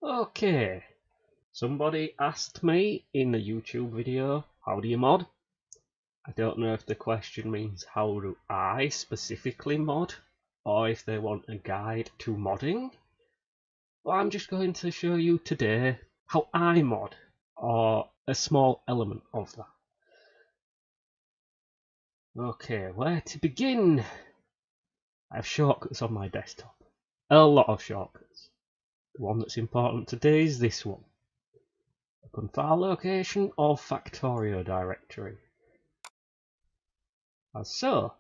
Okay, somebody asked me in a YouTube video, how do you mod? I don't know if the question means how do I specifically mod, or if they want a guide to modding. Well, I'm just going to show you today how I mod, or a small element of that. Okay, where to begin? I have shortcuts on my desktop. A lot of shortcuts. The one that's important today is this one. Open file location of Factorio directory. As so.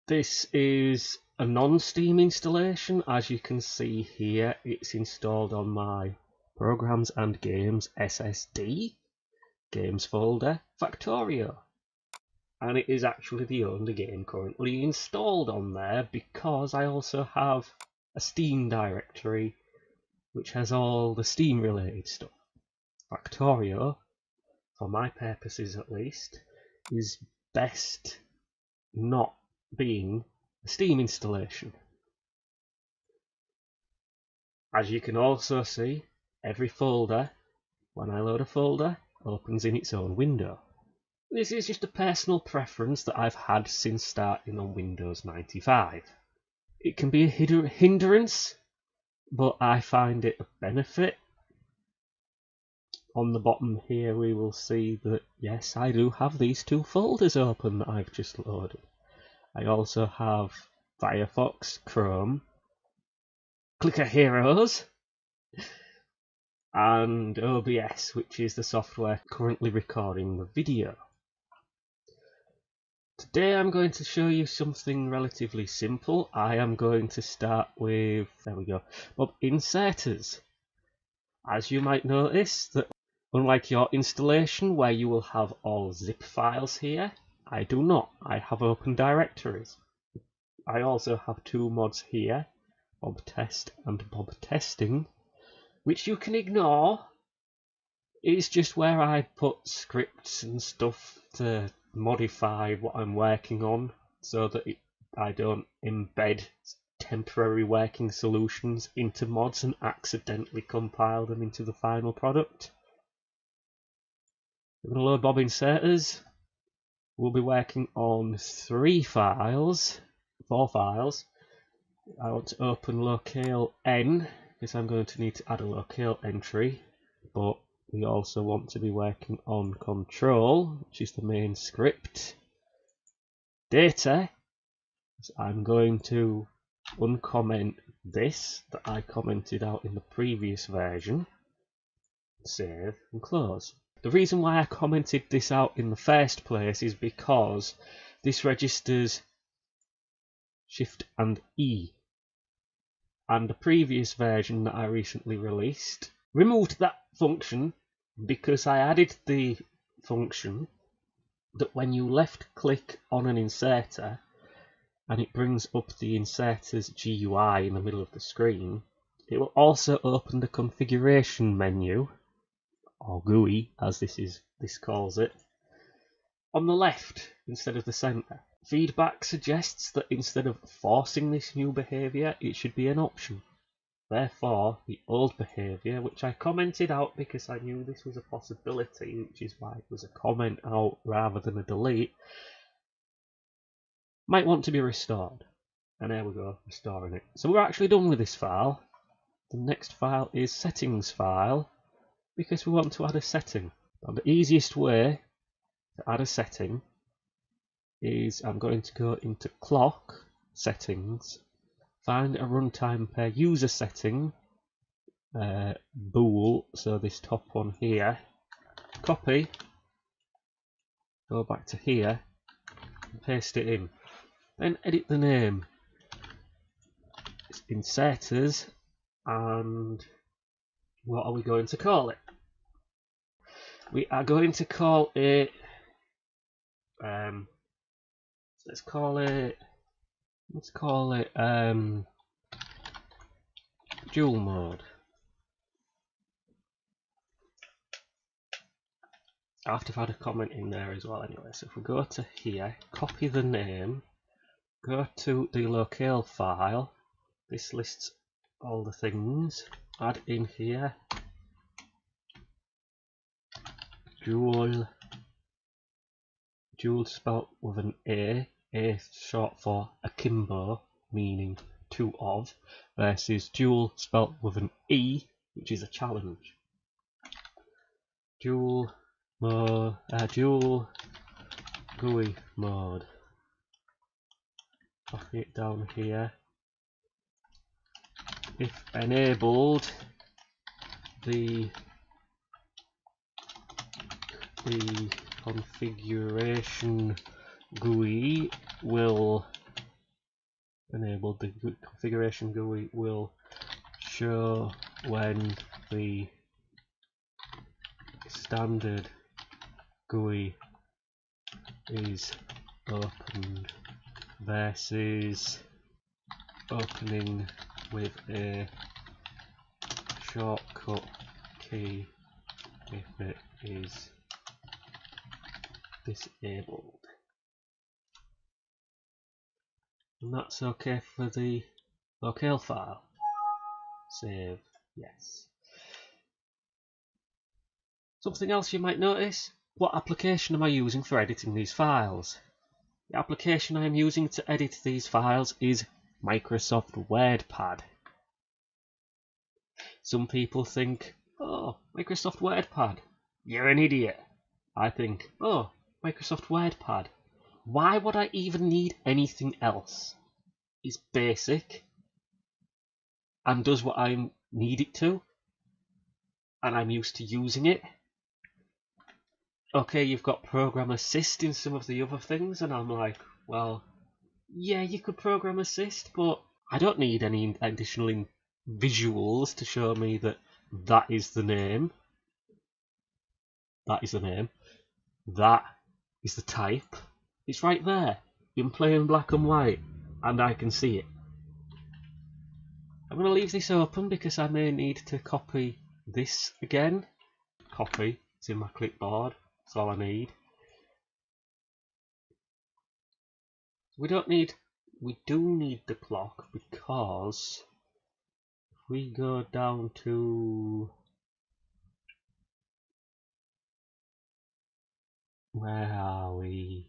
This is a non-Steam installation. As you can see here, it's installed on my Programs and Games SSD, Games folder, Factorio. And it is actually the only game currently installed on there because I also have a Steam directory which has all the Steam related stuff. Factorio, for my purposes at least, is best not being a Steam installation. As you can also see, every folder, when I load a folder, opens in its own window. This is just a personal preference that I've had since starting on Windows 95. It can be a hindrance, but I find it a benefit. On the bottom here we will see that yes, I do have these two folders open that I've just loaded. I also have Firefox, Chrome, Clicker Heroes, and OBS, which is the software currently recording the video. Today I'm going to show you something relatively simple. I am going to start with, there we go, Bob inserters. As you might notice, that unlike your installation where you will have all zip files here, I do not. I have open directories. I also have two mods here, Bob Test and Bob Testing, which you can ignore. It's just where I put scripts and stuff to modify what I'm working on so that I don't embed temporary working solutions into mods and accidentally compile them into the final product. We're going to load Bob inserters. We'll be working on 4 files. I want to open locale N because I'm going to need to add a locale entry, but we also want to be working on control, which is the main script. Data, so I'm going to uncomment this that I commented out in the previous version. Save and close. The reason why I commented this out in the first place is because this registers Shift and E, and the previous version that I recently released removed that function because I added the function that when you left click on an inserter and it brings up the inserter's GUI in the middle of the screen, it will also open the configuration menu, or GUI as this calls it, on the left instead of the center. Feedback suggests that instead of forcing this new behavior, it should be an option. Therefore, the old behavior, which I commented out because I knew this was a possibility, which is why it was a comment out rather than a delete, might want to be restored. And there we go, restoring it. So we're actually done with this file. The next file is settings file, because we want to add a setting. And the easiest way to add a setting is I'm going to go into clock settings, find a runtime per user setting, bool, so this top one here, copy, go back to here, and paste it in. Then edit the name. It's inserters, and what are we going to call it? We are going to call it, let's call it dual mode. I have to add a comment in there as well anyway. So if we go to here, copy the name, go to the locale file. This lists all the things, add in here Joule spelt with an A short for akimbo, meaning two of, versus Joule spelt with an E, which is a challenge. Joule GUI mode. Copy it down here. If enabled, the configuration GUI will show when the standard GUI is opened versus opening with a shortcut key if it is disabled. And that's okay for the locale file. Save, yes. Something else you might notice, what application am I using for editing these files? The application I am using to edit these files is Microsoft WordPad. Some people think, oh, Microsoft WordPad, you're an idiot. I think, oh, Microsoft WordPad, why would I even need anything else? It's basic and does what I need it to, and I'm used to using it. Okay, you've got Program Assist in some of the other things, and I'm like, well, yeah, you could Program Assist, but I don't need any additional visuals to show me that that is the name. That is the name. That is the type. It's right there, in plain black and white, and I can see it. I'm going to leave this open because I may need to copy this again. Copy, it's in my clipboard, that's all I need. We do need the block because if we go down to, where are we?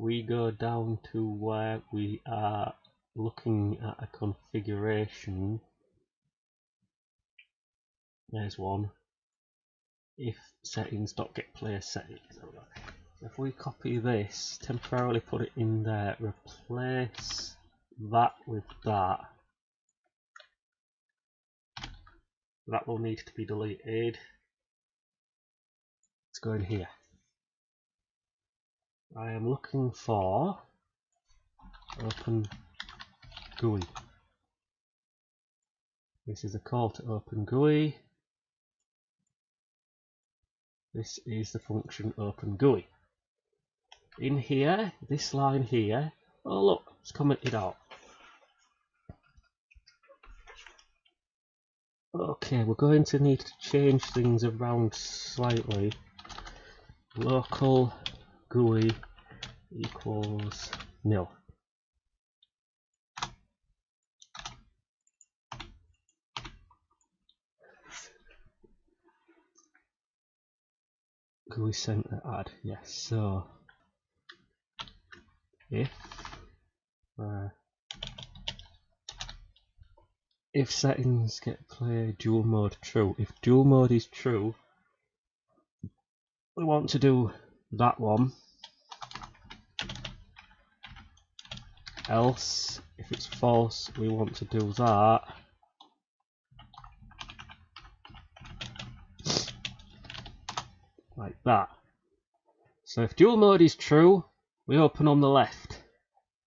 We go down to where we are looking at a configuration. There's one. If settings.getPlayer settings. If we copy this, temporarily put it in there, replace that with that. That will need to be deleted. Let's go in here. I am looking for Open GUI. This is a call to Open GUI. This is the function Open GUI. In here, this line here, oh look, it's commented out. Okay, we're going to need to change things around slightly. Local GUI equals nil. GUI center add, yes, so if settings get play dual mode true, if dual mode is true, we want to do that one, else if it's false we want to do that, like that. So if dual mode is true, we open on the left.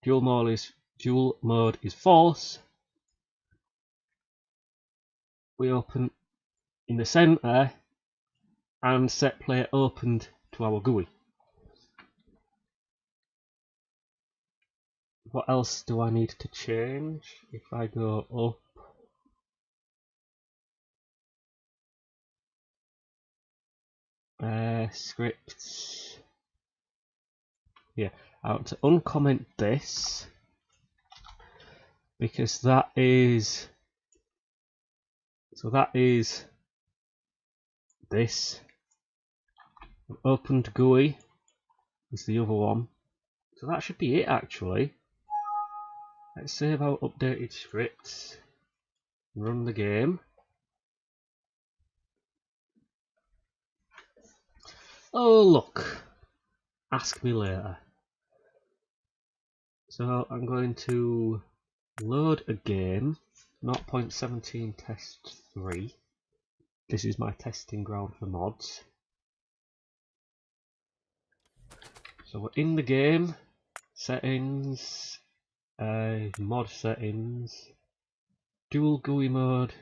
Dual mode is false, we open in the center and set player opened to our GUI. What else do I need to change? If I go up, scripts, yeah, I want to uncomment this because that is So that is this. Opened GUI is the other one. So that should be it actually. Let's save our updated scripts. Run the game. Oh look! Ask me later. So I'm going to load a game. 0.17 test 3. This is my testing ground for mods. So we're in the game. Settings. Mod settings. Dual GUI mode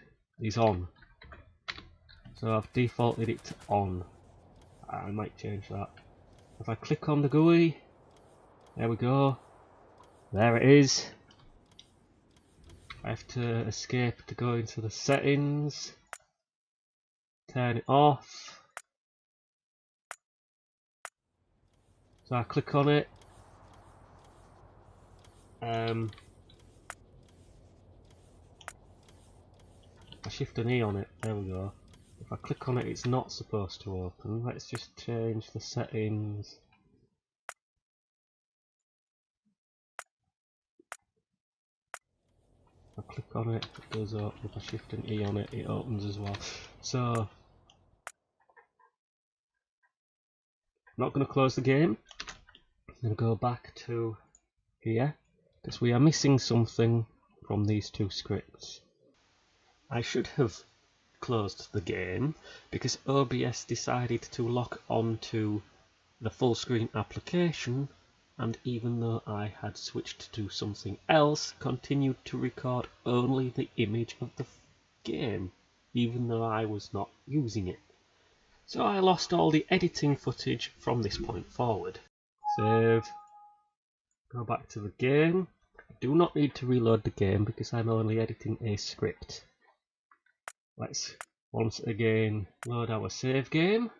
is on. So I've defaulted it to on. I might change that. If I click on the GUI, there we go. There it is. I have to escape to go into the settings. Turn it off. So I click on it. I shift an E on it. There we go. If I click on it, it's not supposed to open. Let's just change the settings. If I click on it, it does open. If I shift an E on it, it opens as well. So I'm not going to close the game. I'm going to go back to here because we are missing something from these two scripts. I should have closed the game because OBS decided to lock onto the full screen application, and even though I had switched to something else, continued to record only the image of the game, even though I was not using it. So I lost all the editing footage from this point forward. Save. Go back to the game. I do not need to reload the game because I'm only editing a script. Let's once again load our save game.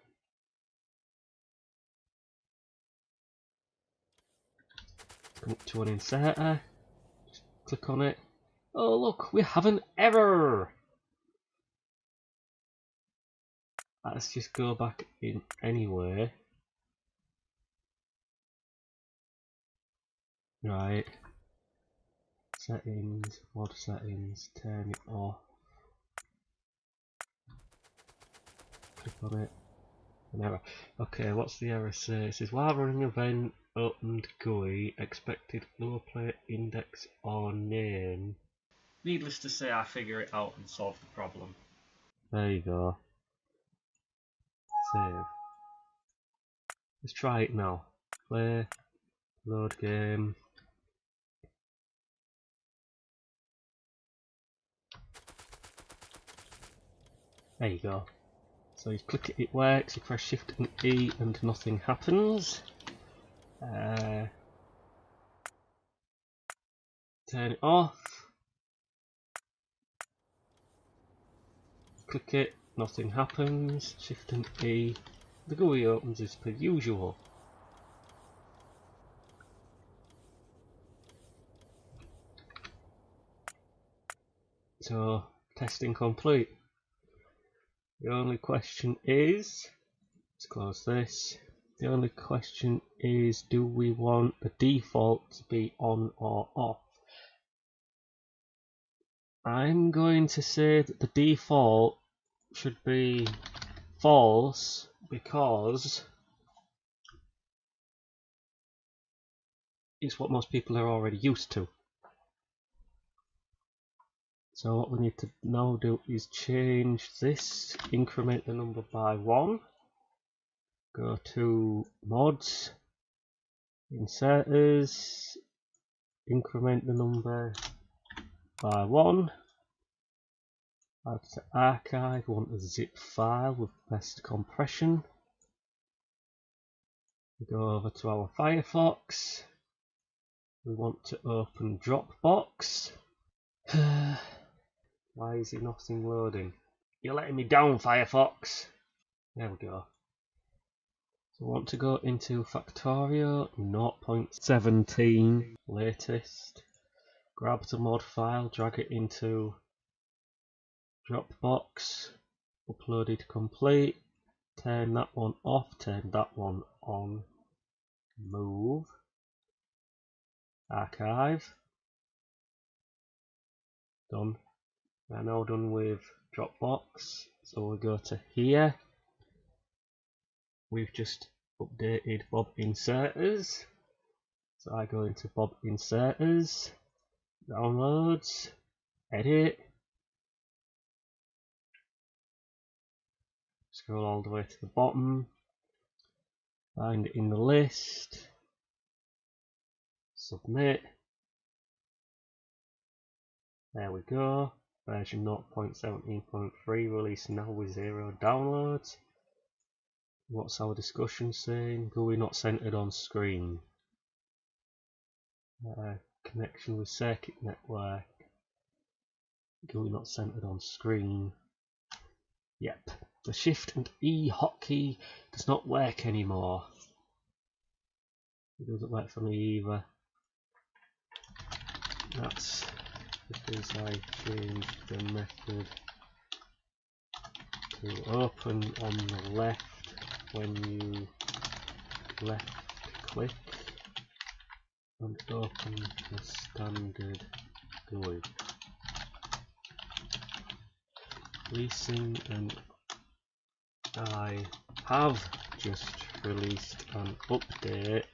Come up to an inserter. Just click on it. Oh look, we have an error! Let's just go back in anyway. Right. Settings, mod settings, turn it off. Click on it. An error. Okay, what's the error say? It says while running event, opened GUI, expected lower player index or name. Needless to say, I figure it out and solve the problem. There you go. Save. Let's try it now. Play, load game. There you go. So you click it, it works, you press Shift and E and nothing happens. Turn it off. Click it, nothing happens. Shift and E. The GUI opens as per usual. So, testing complete. The only question is, let's close this. The only question is, do we want the default to be on or off? I'm going to say that the default should be false because it's what most people are already used to. So what we need to now do is change this, increment the number by 1, go to mods, inserters, increment the number by 1, add to archive, we want a zip file with best compression. We go over to our Firefox, we want to open Dropbox. Why is it nothing loading? You're letting me down, Firefox! There we go. So we want to go into Factorio 0.17 latest. Grab the mod file, drag it into Dropbox uploaded complete. Turn that one off, turn that one on. Move. Archive. Done. We're now done with Dropbox. So we go to here. We've just updated Bob Inserters. So I go into Bob Inserters, Downloads, Edit. Scroll all the way to the bottom. Find it in the list. Submit. There we go. Version 0.17.3 release now with 0 downloads. What's our discussion saying? GUI not centered on screen. Connection with circuit network. GUI not centered on screen. Yep. The Shift and E hotkey does not work anymore. It doesn't work for me either. That's because I changed the method to open on the left when you left click and open the standard GUI. Releasing, and I have just released an update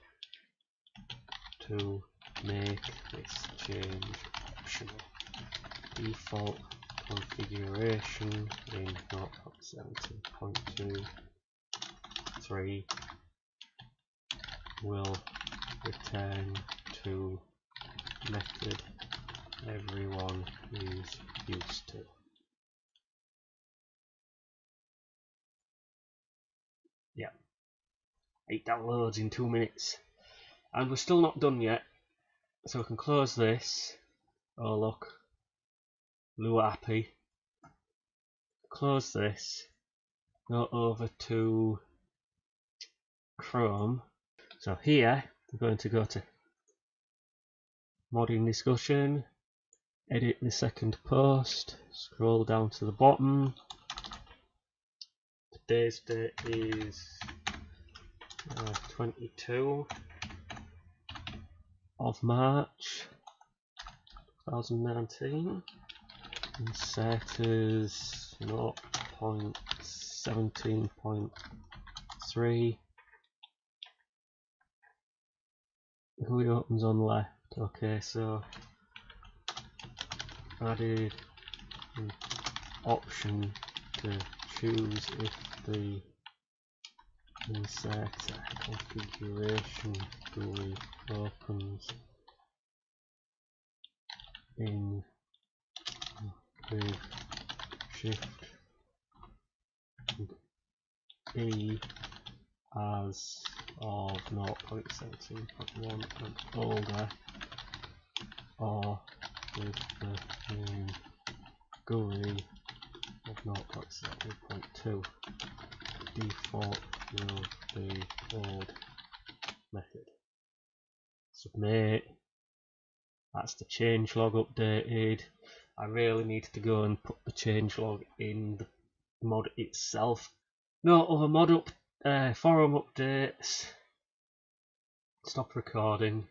to make this change optional. Default configuration in 0.17.2.3 will return to method everyone is used to. Yeah, 8 downloads in 2 minutes, and we're still not done yet. So we can close this. Oh look, Lua happy. Close this. Go over to Chrome. So here we're going to go to Modding Discussion, edit the second post, scroll down to the bottom. Today's date is 22 of March 2019. Inserters 0.17.3. GUI opens on left. Okay, so added an option to choose if the inserter configuration GUI opens in with Shift and E as of 0.17.1 and older, or with the main GUI of 0.17.2. Default will be old method. Submit. That's the changelog updated. I really need to go and put the changelog in the mod itself. No other mod forum updates. Stop recording.